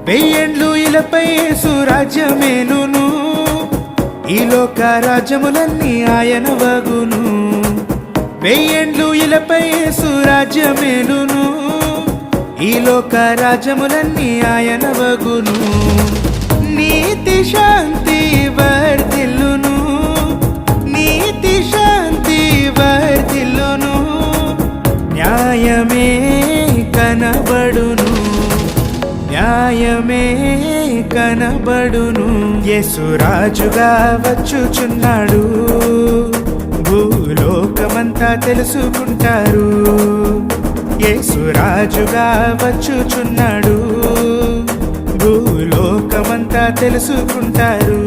వెయ్యేండ్లు ఇలపై యేసు రాజ్యమేలును, ఈ లోక రాజ్యములన్నీ ఆయన వగును. వెయ్యేండ్లు ఇలపై యేసు రాజ్యమేలును, ఈ లోక రాజ్యములన్నీ ఆయన వగును. నీతి శాంతి వర్ధిల్లును, నీతి శాంతి వర్ధిల్లును, న్యాయమే కనబడును, న్యాయమే కనబడును. యేసు రాజుగా వచ్చుచున్నాడు, భూలోకమంతా తెలుసుకుంటారు. యేసు రాజుగా వచ్చుచున్నాడు, భూలోకమంతా తెలుసుకుంటారు.